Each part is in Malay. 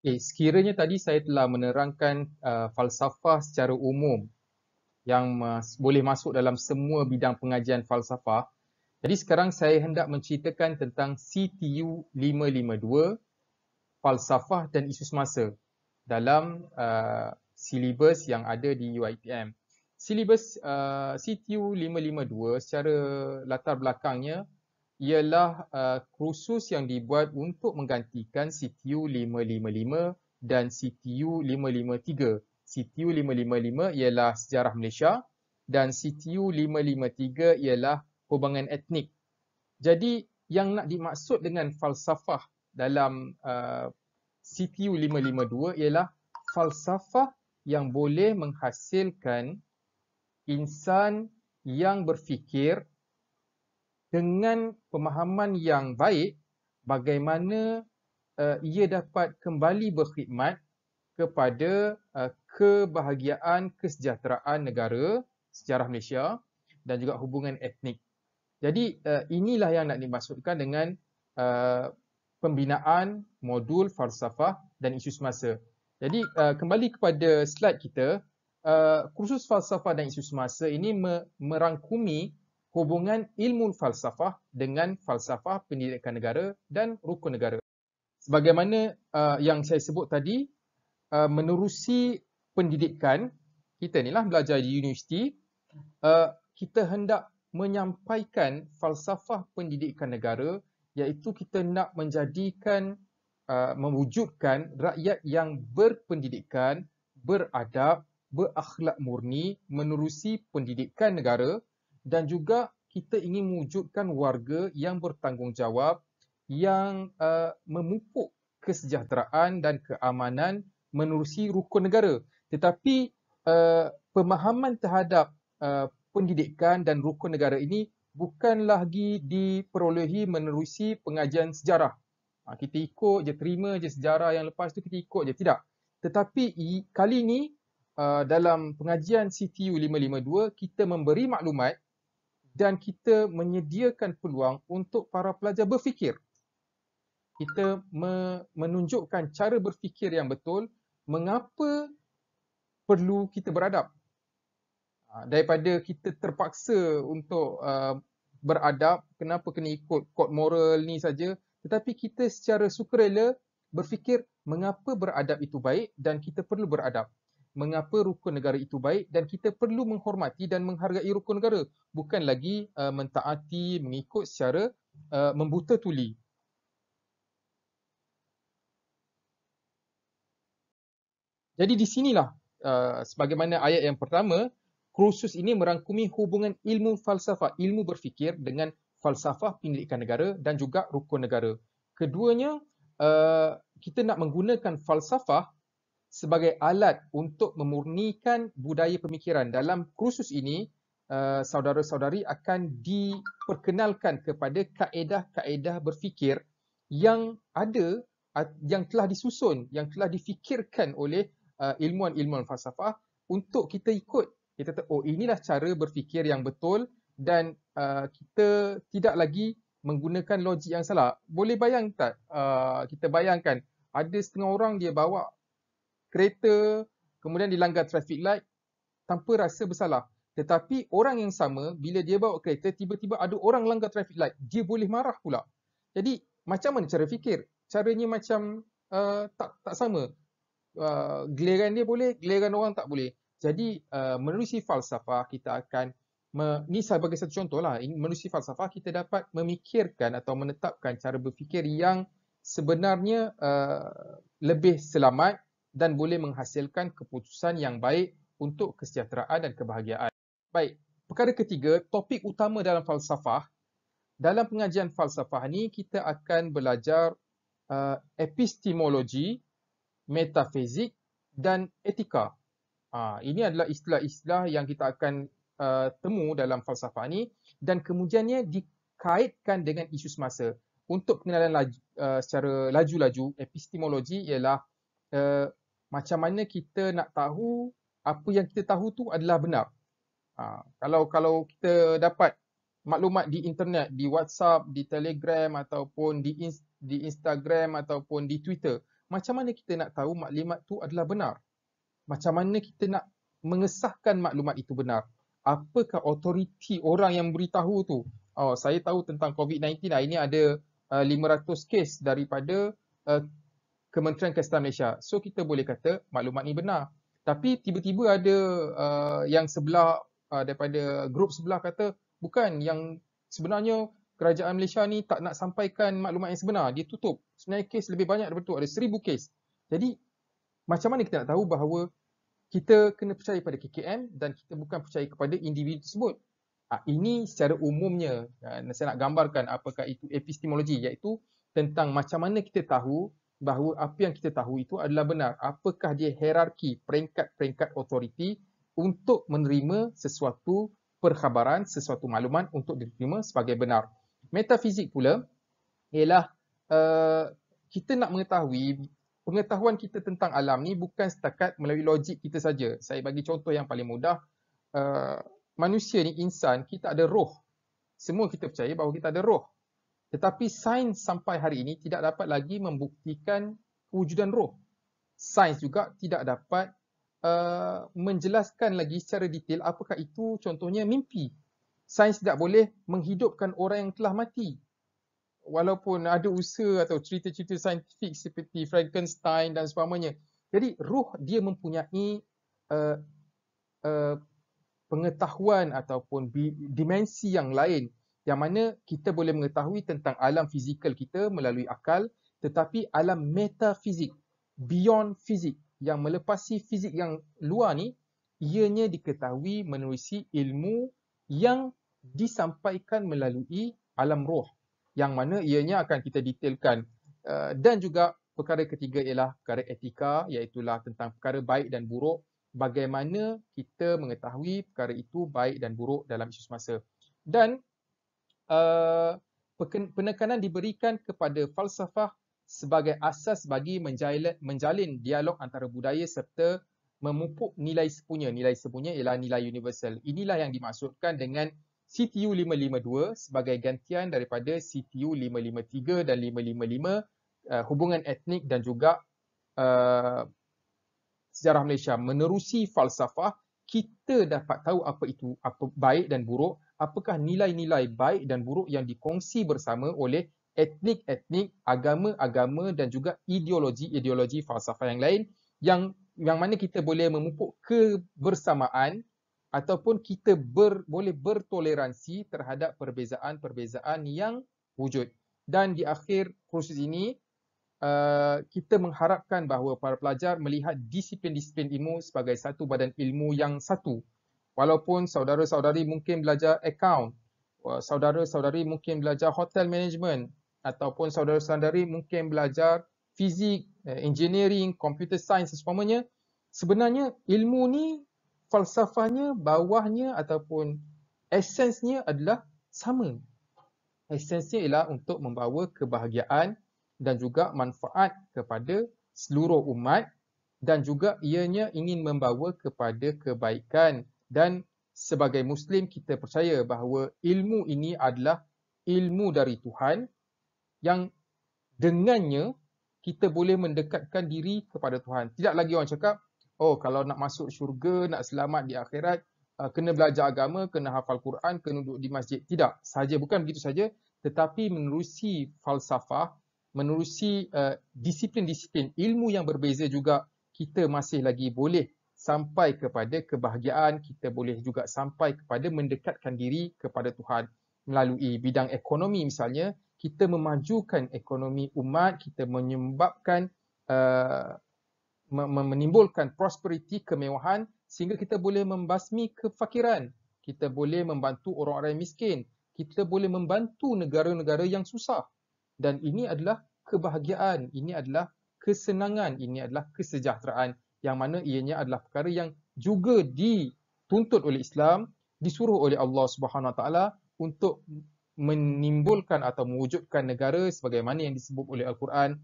Sekiranya tadi saya telah menerangkan falsafah secara umum yang boleh masuk dalam semua bidang pengajian falsafah. Jadi sekarang saya hendak menceritakan tentang CTU 552, falsafah dan isu semasa dalam silibus yang ada di UiTM. Silibus CTU 552 secara latar belakangnya ialah kursus yang dibuat untuk menggantikan CTU 555 dan CTU 553. CTU 555 ialah sejarah Malaysia dan CTU 553 ialah hubungan etnik. Jadi yang nak dimaksud dengan falsafah dalam CTU 552 ialah falsafah yang boleh menghasilkan insan yang berfikir dengan pemahaman yang baik bagaimana ia dapat kembali berkhidmat kepada kebahagiaan kesejahteraan negara, sejarah Malaysia dan juga hubungan etnik. Jadi inilah yang nak dimaksudkan dengan pembinaan modul falsafah dan isu semasa. Jadi kembali kepada slide kita, kursus falsafah dan isu semasa ini merangkumi hubungan ilmu falsafah dengan falsafah pendidikan negara dan rukun negara. Sebagaimana yang saya sebut tadi, menerusi pendidikan, kita ni lah belajar di universiti, kita hendak menyampaikan falsafah pendidikan negara, iaitu kita nak menjadikan, mewujudkan rakyat yang berpendidikan, beradab, berakhlak murni, menerusi pendidikan negara dan juga kita ingin mewujudkan warga yang bertanggungjawab, yang memupuk kesejahteraan dan keamanan menerusi rukun negara. Tetapi pemahaman terhadap pendidikan dan rukun negara ini bukan lagi diperolehi menerusi pengajian sejarah. Kita ikut je, terima je sejarah yang lepas tu kita ikut je. Tidak. Tetapi kali ini dalam pengajian CTU 552 kita memberi maklumat dan kita menyediakan peluang untuk para pelajar berfikir. Kita menunjukkan cara berfikir yang betul, mengapa perlu kita beradab. Daripada kita terpaksa untuk beradab, kenapa kena ikut kod moral ni saja, tetapi kita secara sukarela berfikir mengapa beradab itu baik dan kita perlu beradab. Mengapa rukun negara itu baik dan kita perlu menghormati dan menghargai rukun negara. Bukan lagi mentaati, mengikut secara membuta tuli. Jadi di sinilah sebagaimana ayat yang pertama, kursus ini merangkumi hubungan ilmu falsafah, ilmu berfikir dengan falsafah pendidikan negara dan juga rukun negara. Keduanya, kita nak menggunakan falsafah sebagai alat untuk memurnikan budaya pemikiran. Dalam kursus ini, saudara-saudari akan diperkenalkan kepada kaedah-kaedah berfikir yang ada, yang telah disusun, yang telah difikirkan oleh ilmuwan-ilmuwan falsafah untuk kita ikut. Kita tahu, oh inilah cara berfikir yang betul dan kita tidak lagi menggunakan logik yang salah. Boleh bayang tak? Kita bayangkan ada setengah orang dia bawa kereta, kemudian dilanggar traffic light tanpa rasa bersalah. Tetapi orang yang sama, bila dia bawa kereta, tiba-tiba ada orang langgar traffic light, dia boleh marah pula. Jadi macam mana cara fikir? Caranya macam tak sama. Giliran dia boleh, giliran orang tak boleh. Jadi menerusi falsafah kita akan ni sebagai satu contoh lah, menerusi falsafah kita dapat memikirkan atau menetapkan cara berfikir yang sebenarnya lebih selamat dan boleh menghasilkan keputusan yang baik untuk kesejahteraan dan kebahagiaan. Baik, perkara ketiga, topik utama dalam falsafah. Dalam pengajian falsafah ni kita akan belajar epistemologi, metafizik dan etika. Ini adalah istilah-istilah yang kita akan temu dalam falsafah ni dan kemudiannya dikaitkan dengan isu semasa. Untuk pengenalan secara laju-laju, epistemologi ialah macam mana kita nak tahu apa yang kita tahu tu adalah benar. Kalau kita dapat maklumat di internet, di WhatsApp, di Telegram ataupun di Instagram ataupun di Twitter, macam mana kita nak tahu maklumat tu adalah benar? Macam mana kita nak mengesahkan maklumat itu benar? Apakah autoriti orang yang beritahu tu? Oh, saya tahu tentang COVID-19 hari ini ada 500 kes daripada Kementerian Kesihatan Malaysia. So kita boleh kata maklumat ni benar. Tapi tiba-tiba ada yang sebelah daripada grup sebelah kata bukan, yang sebenarnya kerajaan Malaysia ni tak nak sampaikan maklumat yang sebenar, dia tutup. Sebenarnya kes lebih banyak daripada tu, ada 1000 kes. Jadi macam mana kita nak tahu bahawa kita kena percaya pada KKM dan kita bukan percaya kepada individu tersebut? Ini secara umumnya saya nak gambarkan apakah itu epistemologi, iaitu tentang macam mana kita tahu bahawa apa yang kita tahu itu adalah benar. Apakah dia hierarki peringkat-peringkat autoriti untuk menerima sesuatu perkhabaran, sesuatu maklumat untuk diterima sebagai benar. Metafizik pula ialah kita nak mengetahui pengetahuan kita tentang alam ni bukan setakat melalui logik kita saja. Saya bagi contoh yang paling mudah. Manusia ni, insan, kita ada roh. Semua kita percaya bahawa kita ada roh. Tetapi sains sampai hari ini tidak dapat lagi membuktikan kewujudan roh. Sains juga tidak dapat menjelaskan lagi secara detail apakah itu contohnya mimpi. Sains tidak boleh menghidupkan orang yang telah mati. Walaupun ada usaha atau cerita-cerita saintifik seperti Frankenstein dan sebagainya. Jadi roh dia mempunyai pengetahuan ataupun dimensi yang lain, yang mana kita boleh mengetahui tentang alam fizikal kita melalui akal, tetapi alam metafizik, beyond fizik, yang melepasi fizik yang luar ni, ianya diketahui menerusi ilmu yang disampaikan melalui alam roh, yang mana ianya akan kita detailkan. Dan juga perkara ketiga ialah perkara etika, iaitulah tentang perkara baik dan buruk, bagaimana kita mengetahui perkara itu baik dan buruk dalam isu semasa. Dan penekanan diberikan kepada falsafah sebagai asas bagi menjalin dialog antara budaya serta memupuk nilai sepunya. Nilai sepunya ialah nilai universal. Inilah yang dimaksudkan dengan CTU 552 sebagai gantian daripada CTU 553 dan 555, hubungan etnik dan juga sejarah Malaysia. Menerusi falsafah, kita dapat tahu apa itu apa baik dan buruk, apakah nilai-nilai baik dan buruk yang dikongsi bersama oleh etnik-etnik, agama-agama dan juga ideologi-ideologi falsafah yang lain, yang mana kita boleh memupuk kebersamaan ataupun kita boleh bertoleransi terhadap perbezaan-perbezaan yang wujud. Dan di akhir proses ini, kita mengharapkan bahawa para pelajar melihat disiplin-disiplin ilmu sebagai satu badan ilmu yang satu. Walaupun saudara-saudari mungkin belajar account, saudara-saudari mungkin belajar hotel management, ataupun saudara-saudari mungkin belajar fizik, engineering, computer science dan sebagainya, sebenarnya ilmu ni falsafahnya, bawahnya ataupun esensnya adalah sama. Esensnya ialah untuk membawa kebahagiaan dan juga manfaat kepada seluruh umat, dan juga ianya ingin membawa kepada kebaikan. Dan sebagai Muslim kita percaya bahawa ilmu ini adalah ilmu dari Tuhan yang dengannya kita boleh mendekatkan diri kepada Tuhan. Tidak lagi orang cakap, oh kalau nak masuk syurga, nak selamat di akhirat, kena belajar agama, kena hafal Quran, kena duduk di masjid. Tidak, sahaja bukan begitu saja, tetapi menerusi falsafah, menerusi disiplin-disiplin ilmu yang berbeza juga, kita masih lagi boleh sampai kepada kebahagiaan, kita boleh juga sampai kepada mendekatkan diri kepada Tuhan. Melalui bidang ekonomi misalnya, kita memajukan ekonomi umat, kita menyebabkan menimbulkan prosperity, kemewahan, sehingga kita boleh membasmi kefakiran, kita boleh membantu orang-orang yang miskin, kita boleh membantu negara-negara yang susah. Dan ini adalah kebahagiaan, ini adalah kesenangan, ini adalah kesejahteraan, yang mana ianya adalah perkara yang juga dituntut oleh Islam, disuruh oleh Allah Subhanahu Wa Taala untuk menimbulkan atau mewujudkan negara sebagaimana yang disebut oleh Al-Quran,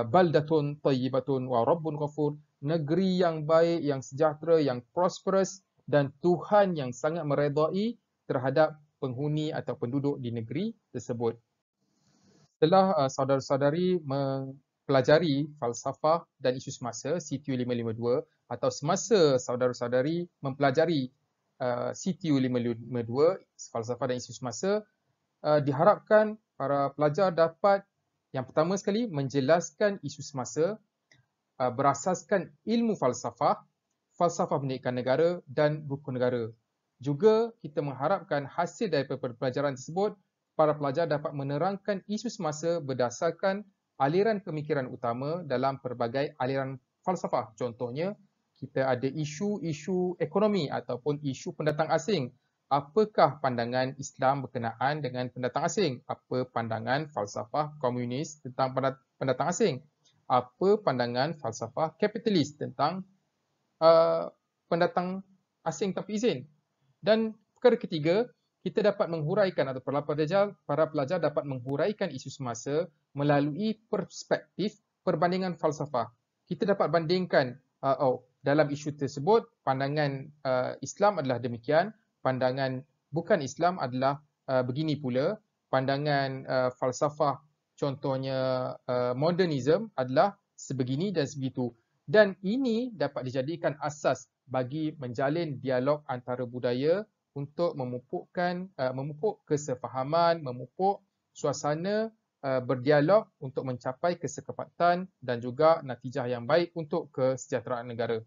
baldatun tayyibatun wa rabbun ghafur, negeri yang baik, yang sejahtera, yang prosperous, dan Tuhan yang sangat meredai terhadap penghuni atau penduduk di negeri tersebut. Setelah saudara-saudari mempelajari falsafah dan isu semasa CTU 552 atau semasa saudara-saudari mempelajari CTU 552 falsafah dan isu semasa, diharapkan para pelajar dapat yang pertama sekali menjelaskan isu semasa berasaskan ilmu falsafah, falsafah pendidikan negara dan rukun negara. Juga kita mengharapkan hasil daripada pelajaran tersebut, para pelajar dapat menerangkan isu semasa berdasarkan aliran pemikiran utama dalam pelbagai aliran falsafah. Contohnya, kita ada isu-isu ekonomi ataupun isu pendatang asing. Apakah pandangan Islam berkenaan dengan pendatang asing? Apa pandangan falsafah komunis tentang pendatang asing? Apa pandangan falsafah kapitalis tentang pendatang asing tanpa izin? Dan perkara ketiga, kita dapat menghuraikan atau para pelajar dapat menghuraikan isu semasa melalui perspektif perbandingan falsafah. Kita dapat bandingkan dalam isu tersebut, pandangan Islam adalah demikian, pandangan bukan Islam adalah begini pula, pandangan falsafah contohnya modernism adalah sebegini dan sebegitu. Dan ini dapat dijadikan asas bagi menjalin dialog antara budaya untuk memupuk kesefahaman, memupuk suasana berdialog untuk mencapai kesepakatan dan juga natijah yang baik untuk kesejahteraan negara.